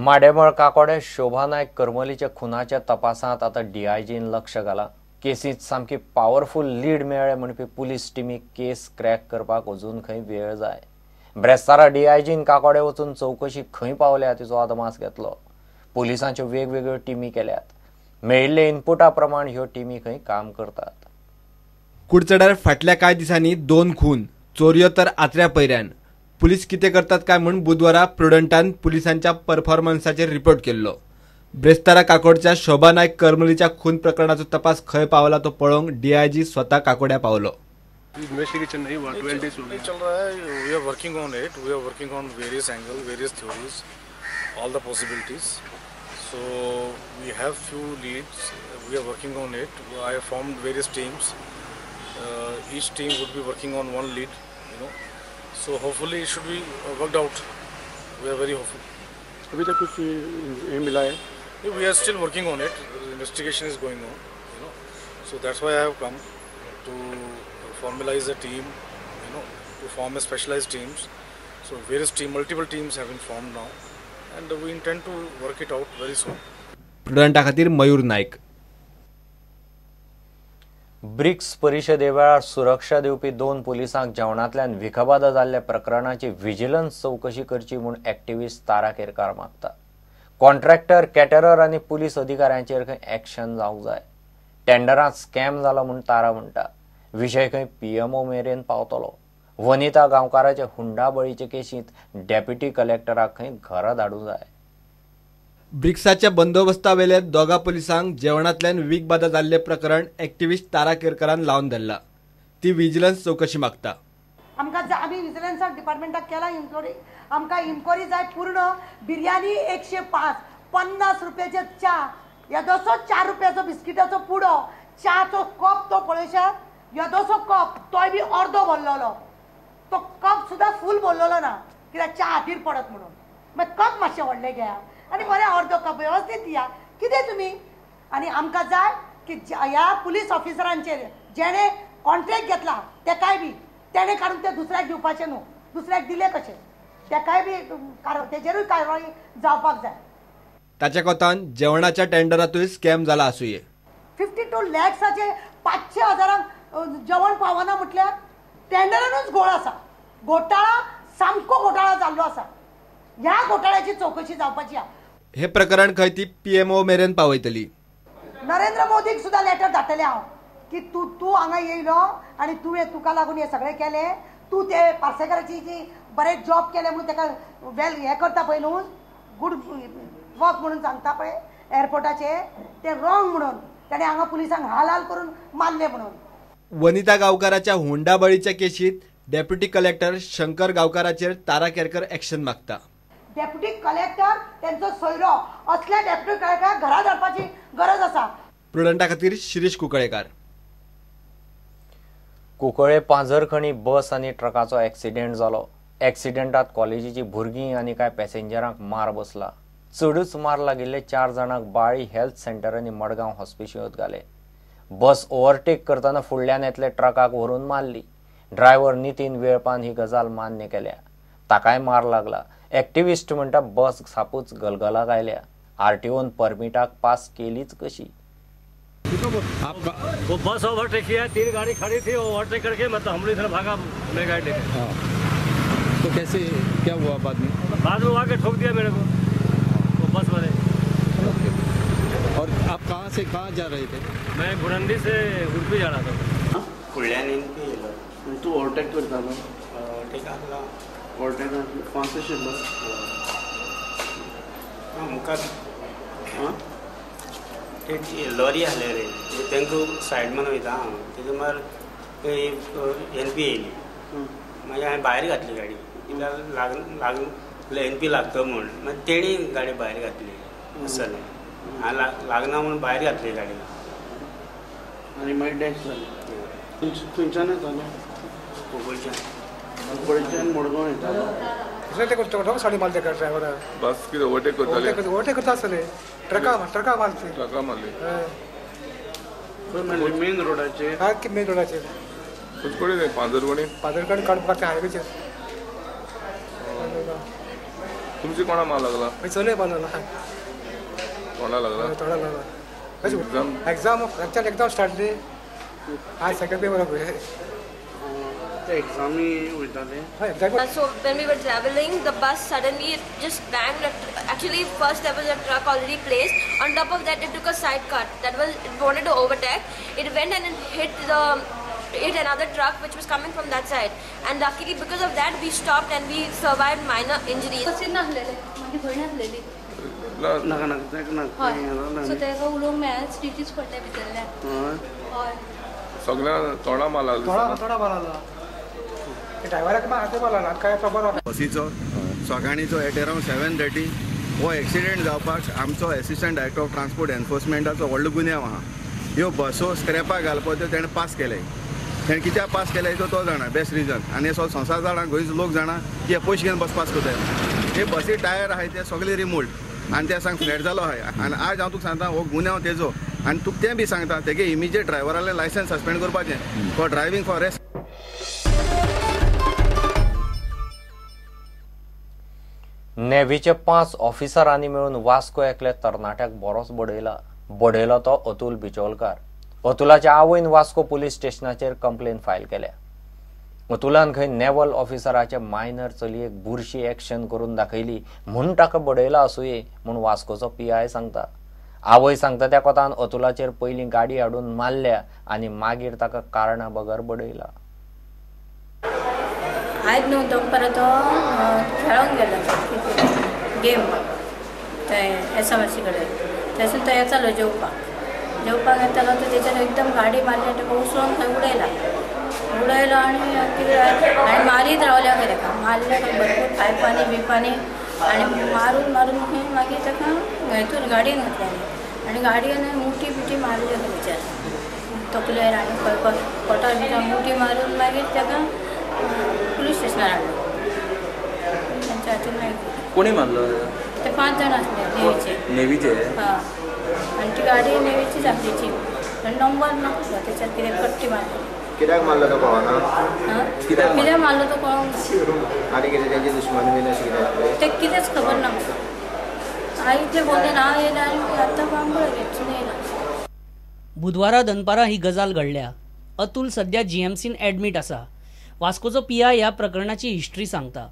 माडेमळ काकोडे शोभा नायक करमलीच्या खुनाच्या तपासात आता डीआयजीन लक्ष घाला। केसीत सामकी पॉवरफुल लीड मेळ्ळे म्हणपी पुलीस टीमीक केस क्रॅक करपाक अजून खंय वेळ जाय। ब्रेस्तारा डीआयजीन काकोडे वचून चौकशी खंय पावल्या तिचो अदमास घेतलो। पुलिसांच्यो वेगवेगळ्यो टीमी केल्यात। मेळिल्ले इनपुटा प्रमाण ह्यो टीमी खंय काम करतात। कुडचड्यार फाटल्या कांय दिसांनी 2 खून, चोरयो तर आत्र्या पैऱ्यान। पुलीस कितें करतात काय म्हूण बुधवारा प्रुडंटान पुलिसांच्या परफॉर्मन्साचेर रिपोर्ट केल्लो। ब्रेस्तारा काकोडच्या शोभा नायक करमलीच्या खून प्रकरणाचो तपास खंय पावला तो पळोवंक डीआयजी स्वता काकोड्या पावलो। इन्वेस्टिगेशन नहीं हुआ, 12 days चल रहा है। We are working on it, we are working on various angle, various theories, all the possibilities. So we have few leads, we are working on it. I have formed various teams, each team would be working on one lead, so hopefully it should be worked out. We are very hopeful. अभी तक कुछ मिला है? We are still working on it. The investigation is going on, so that's why I have come to formalize a team, to form a specialized teams. So multiple teams have been formed now, and we intend to work it out very soon. प्रुडंटा खातीर मयूर नायक। BRICS परिशदे वेळार सुरक्षा दिवपी 2 पुलिसांक जेवणांतल्यान विखबाद जाल्ल्या प्रकरणाची vigilance चौकशी करची म्हूण एक्टिव्हिस्ट तारा केरकार मागता। कॉन्ट्रॅक्टर, कॅटरर आनी पुलीस अधिकाऱ्यांचेर खंय एक्शन जावंक जाय। टेंडरांत स्कॅम जाला म्हूण तारा म्हणटा। विशय खंय पीएमओ मेरेन पावतलो। वनिता गांवकाराच्या हुंडाबळीचे केशींत डेप्युटी कलेक्टराक खंय घरा धाडूं जाय। ब्रिक्साच्या बंदोबस्तावेले 2 पुलिसांक जेवणांतल्यान विखबाद जाल्ले प्रकरण एक्टिव्हिस्ट तारा केरकारान लावन धरला। ती व्हिजिलन्स चौकशी मागता। आम्ही व्हिजिलन्स डिपार्टमेंटाक केला इन्क्वायरी। आमकां इन्क्वायरी जाय पूर्ण। बिर्याणी 105, 50 रुपयाचे च्या, येदोसो 4 रुपयाचो बिस्किटाचो पुडो, च्याचो कप तो पळयशात, येदोसो कप तोय बी अर्दो भरलेलो। तो कप सुद्धा फूल भरलेलो ना, कित्याक च्या हातीर पडत म्हणून। मागीर कप मातशे व्हडले घेया आणि बरे अर्दो कप व्यवस्थित दिया। कितें तुमी? आणि आमकां जाय की ह्या पुलीस ऑफिसरांचेर जेणे कॉन्ट्रॅक्ट घेतला तेकाय बी तेणे काडून ते दुसऱ्याक दिवपाचे न्हू। दुसऱ्याक दिले कशे तेकाय बी तेजेरूय कारवाई जावपाक जाय। ताच्या कोतान जेवणाच्या टेंडरांतूय स्कॅम जाला आसूये। 52 लॅक्साचे 500,000 जेवण पावना म्हटल्यार टेंडरानूच घोळ आसा। घोटाळा, सामको घोटाळा जाल्लो आसा। ह्या घोटाळ्याची चौकशी जावपाची आसा। हे प्रकरण खंय ती पीएमओ मेरेन पावयतली। नरेंद्र मोदीक सुद्धा लेटर धाडटले हांव की तू हांगा येयलो आणि तुका लागून हे सगळे केले। तू ते पार्सेकराची जी बरे जॉब केले म्हणून तेका वेल हे करता पळय न्हू, गुड वर्क म्हणून सांगता पळय एअरपोर्टाचे, ते रॉंग म्हणून ताणें हांगा पुलिसांक हाल करून मारले म्हणून। वनिता गांवकाराच्या हुंडाबळीच्या केशीत डेप्युटी कलेक्टर शंकर गांवकाराचेर तारा केरकर एक्शन मागता। डेप्युटी कलेक्टर त्यांचो सोयरो असल्या डेप्युटी कलेक्टर घरा धाडपाची गरज आसा। प्रुडंटा खातीर शिरीष कुंकळेकार। कुंकळे पांझरखणी बस आनी ट्रकाचो एक्सिडेंट जालो। एक्सिडेंटात कॉलेजीची भुरगीं आनी कांय पॅसेंजरांक मार बसला। चडूच मार लागिल्ले 4 जाणांक बाळी हेल्थ सेंटर आनी मडगांव हॉस्पिटलांत घाले। बस ओव्हरटेक करतना फुडल्यान येतले ट्रकाक व्हरून मारली। ड्रायव्हर नितीन वेळपान ही गजाल मान्य केल्या। ताकाय मार लागला। एक्टिव्हिस्ट म्हणटा बस सापूच गलगलाक आयल्या। आरटीओन परमिटाक पास केलीच कशी। वो बस ओवरटेक किया, 3 गाड़ी खड़ी थी, ओवरटेक करके मतलब हम इधर भागा मैं गाड़ी लेके। हाँ। तो कैसे क्या हुआ बाद में आके ठोक दिया मेरे को वो बस वाले। और आप कहाँ से कहाँ जा रहे थे? मैं बुरंडी से उडुपी जा रहा था। तू ओवरटेक करता था? ओवरटेक कौन से शिप में? हाँ लॉरी आले रे तांकां सायड मान वयता हांव तेजे मार एनपी येयली। मागीर हांवें भायर घातली गाडी, कित्याक लागून एनपी लागता म्हूण। मागीर तेणी गाडी भायर घातली आसतलें, हांवें लागना म्हूण भायर घातली गाडी आनी मागीर डॅश जालें। खंयच्यान येतालो? कोंकळच्यान मडगांव येतालो। ते करता साडी मारले का ड्रायव्हर बस कितें ओवरटेक करताले? ओवरटेक करता आसतले, ट्रका मारले। मेन रोडाचेर? हाँ, मेन रोडाचेर। पांझरखणी काडपाक हायवेचेर। तुमची कोणा मार लागला? चले बनवला कोणा लागला? थोडा लागला एग्जाम स्टार्ट रे आज second paper So when we were traveling, the bus suddenly just banged. Actually, first there was a truck already placed. On top of that, it took a side cut. That was it wanted to overtake. It went and it hit another truck which was coming from that side. And luckily, because of that, we stopped and we survived minor injuries. So तेका उलोवंक मेळ्ळें stitches पडले भितरल्यान. सगळ्या तोंडा मार लागला. थोडा मारला ड्रायव्हराक मारते मारला काय खबर ना. बसीचो सकाळीचो एट अराउंड 7:30 हो एक्सिडेंट जावपाक आमचो असिस्टंट डायरेक्टर ऑफ ट्रान्सपोर्ट एनफोर्समेंटाचो व्हडलो गुन्यांव आहा. ह्यो बसो स्क्रॅपाक घालपा त्यो तेणें पास केले. तेणें कित्याक पास केले तो जाणा बेस्ट रिजन. आनी असो संवसार जाणा गोंयचो लोक जाणा की हे पयशे घेवन बस पास करता. हे बसी टायर आहाय ते सगळे रिमूव्ड आनी ते सांग फ्लॅट जालो आहाय. आनी आज हांव तुका सांगता हो गुन्यांव तेजो आनी तुका तें बी सांगता तेगे इमिजिएट ड्रायव्हरालें लायसन्स सस्पेंड करपाचें फॉर ड्रायव्हिंग फॉर रेस्ट. नेव्हीचे 5 ऑफिसरांनी मिळून वास्को एकल्या तरणाट्याक बरोच बडयलो तो अतुल बिचोलकार. अतुलाच्या आवयन वास्को पुलीस स्टेशनाचेर कंप्लेन फायल केल्या. अतुलान खंय नेवल ऑफिसराचे मायनर चलयेक बुरशी एक्शन करून दाखयली म्हूण ताका बडयला आसूये म्हूण वास्कोचो PI सांगता. आवय सांगता त्या कोतान अतुलाचेर पयलीं गाडी हाडून मारल्या आनी मागीर ताका कारणा बगर बडयला. आज न्हू दनपारां तो खेळोंक गेलो गेम थंय SMRC कडेन. थंयसून तो येतालो जेवपाक येतालो तो तेच्यान एकदम गाडी मारली ताका उसळून थंय उडयलो आनी कितें आनी मारीत रावल्या खंय ताका मारले भरपूर पायपांनी बिपांनी आनी मारून मागीर ताका हितून गाडयेन घातले आनी गाडयेन मुठी मारली तेच्यार तकलेर आनी पोटार भितर मुठी मारून मागीर ताका पुलीस स्टेशनार हाडलो. तांच्या हातून मागीर कोणी मारलो? ते 5 जाण आसले नेव्हीचे. आनी ती गाडी नेव्हीचीच आपलीची आनी नंबर नासलो तेच्यार कितें कट्टी मारली. कित्याक मारलो तो कळना? कित्याक मारलो तो कळोंक आनी कितें तेंची दुश्मनी बीन अशें कितें ते कितेंच खबर ना. हांव इतलें बोललें हांव येयलें आनी आतां बांबळ घेतून येयला. बुधवारा दनपारा ही गजाल घडल्या. अतुल सध्या GMCन एडमीट आसा. वास्कोचो PI ह्या प्रकरणाची हिस्ट्री सांगता.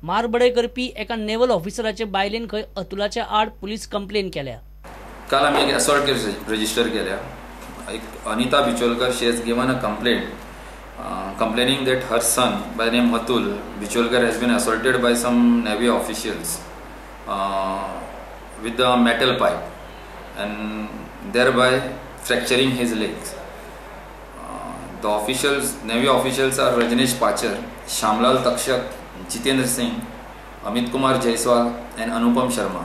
मारबडय करपी एका नेवल ऑफिसराचे बायलेन खंय अतुलाच्या आड पुलीस कंप्लेन केल्या. काल आम्ही एक असॉल्ट केस रजिस्टर केल्या. एक Anita Bicholkar she has given a complaint complaining that her son by the name Atul Bichholkar has been assaulted by some Navy officials with a metal pipe and thereby fracturing his legs. The Navy officials are Rajneesh Pachar, Shamlal Takshak, Jitendra Singh, Amit Kumar Jaiswal and Anupam Sharma.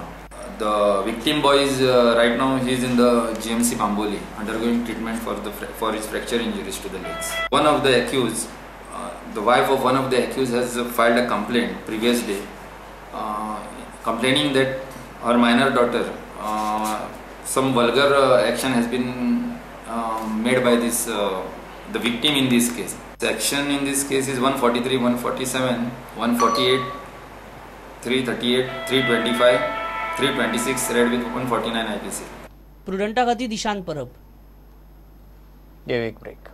The victim boy is right now he is in the GMC Pamboli undergoing treatment for his fracture injuries to the legs. One of the accused, the wife of one of the accused has filed a complaint previous day complaining that her minor daughter some vulgar action has been made by this the victim in this case. The action in this case is 143, 147, 148, 338, 325, 326 read with 149 IPC. प्रुडंटा खातीर दिशांत परब. एक break.